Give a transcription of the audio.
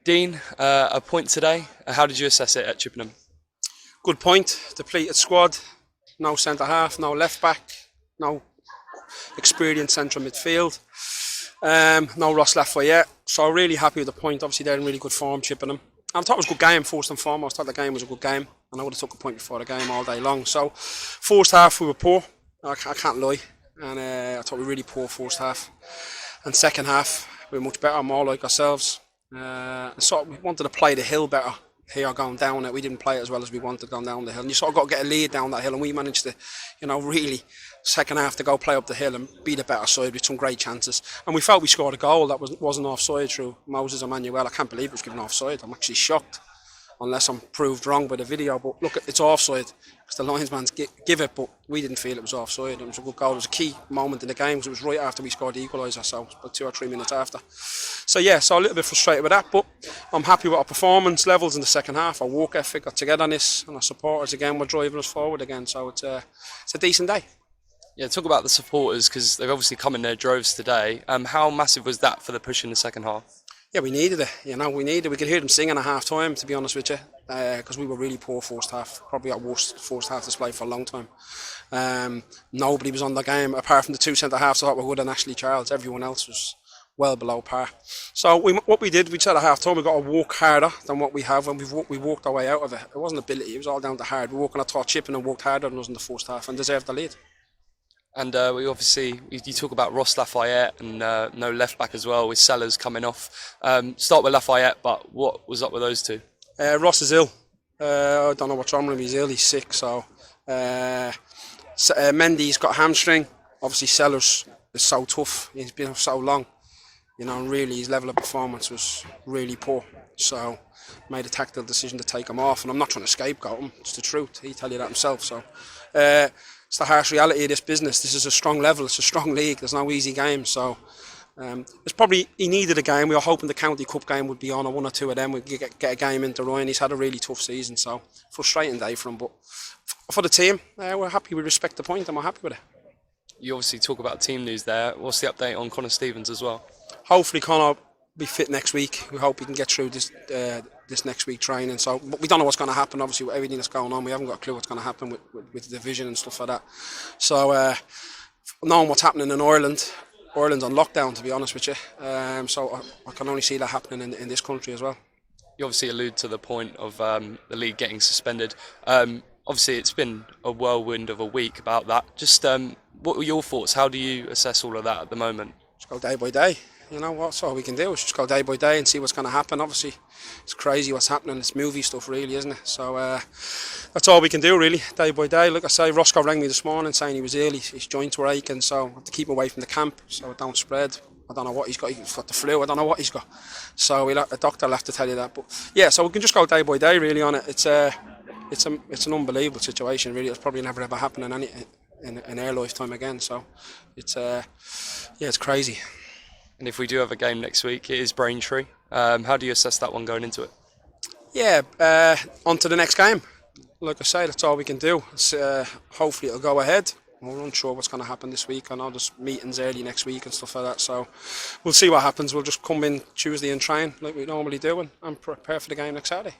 Dean, a point today. How did you assess it at Chippenham? Good point. Depleted squad. No centre half, no left back, no experienced central midfield. No Ross Lafayette. So really happy with the point. Obviously they're in really good form, Chippenham. I thought it was a good game first and foremost. I thought the game was a good game, and I would have took a point before the game all day long. So first half we were poor. I can't lie, and I thought we were really poor first half. And second half we were much better, more like ourselves. So we wanted to play the hill better here going down it. We didn't play it as well as we wanted going down the hill. And you sort of got to get a lead down that hill, and we managed to, really second half to go play up the hill and be the better side with some great chances. And we felt we scored a goal that wasn't offside through Moses Emmanuel. I can't believe it was given offside. I'm actually shocked, unless I'm proved wrong by the video. But look, it's offside because the linesman give it, but we didn't feel it was offside. It was a good goal. It was a key moment in the game because it was right after we scored the equaliser, so about 2 or 3 minutes after. So yeah, so a little bit frustrated with that, but I'm happy with our performance levels in the second half. Our work ethic, our togetherness, and our supporters again were driving us forward again. So it's a decent day. Yeah, talk about the supporters because they've obviously come in their droves today. How massive was that for the push in the second half? Yeah, we needed it. We needed it. We could hear them singing at half time, to be honest with you, because we were really poor first half. Probably our worst first half display for a long time. Nobody was on the game apart from the two centre halves. I thought we would and Ashley Charles. Everyone else was well below par. So what we did, we said at half time we got to work harder than what we have, and we worked our way out of it. It wasn't ability; it was all down to hard work. And I thought Chippenham worked harder than us in the first half and deserved the lead. And you talk about Ross Lafayette and no left back as well with Sellers coming off. Start with Lafayette, but what was up with those two? Ross is ill. I don't know what's wrong with him. He's ill. He's sick. So Mendy's got a hamstring. Obviously Sellers is so tough. He's been so long. And really his level of performance was really poor. So made a tactical decision to take him off. And I'm not trying to scapegoat him. It's the truth. He'll tell you that himself. So. It's the harsh reality of this business. This is a strong level. It's a strong league. There's no easy games. So it's probably he needed a game. We were hoping the County Cup game would be on, or one or two of them. We'd get a game into Ryan. He's had a really tough season, so frustrating day for him. But for the team, we're happy. We respect the point, and we're happy with it. You obviously talk about team news there. What's the update on Connor Stevens as well? Hopefully Connor will be fit next week. We hope he can get through this next week training. So, but we don't know what's going to happen. Obviously, with everything that's going on, we haven't got a clue what's going to happen with the division and stuff like that. So, knowing what's happening in Ireland's on lockdown, to be honest with you. So I can only see that happening in this country as well. You obviously allude to the point of the league getting suspended. Obviously, it's been a whirlwind of a week about that. Just what were your thoughts? How do you assess all of that at the moment? Just go day by day. That's all we can do is just go day by day and see what's going to happen. Obviously, it's crazy what's happening. It's movie stuff, really, isn't it? So that's all we can do, really, day by day. Like I say, Roscoe rang me this morning saying he was ill. His joints were aching, so I have to keep him away from the camp so it don't spread. I don't know what he's got. He's got the flu. I don't know what he's got. So the doctor will have to tell you that. But yeah, so we can just go day by day, really, on it. It's an unbelievable situation, really. It's probably never ever happened in our lifetime again. So it's crazy. And if we do have a game next week, it is Braintree. How do you assess that one going into it? Yeah, on to the next game. Like I say, that's all we can do. Hopefully it'll go ahead. We're unsure what's going to happen this week. I know there's meetings early next week and stuff like that. So we'll see what happens. We'll just come in Tuesday and train like we normally do and prepare for the game next Saturday.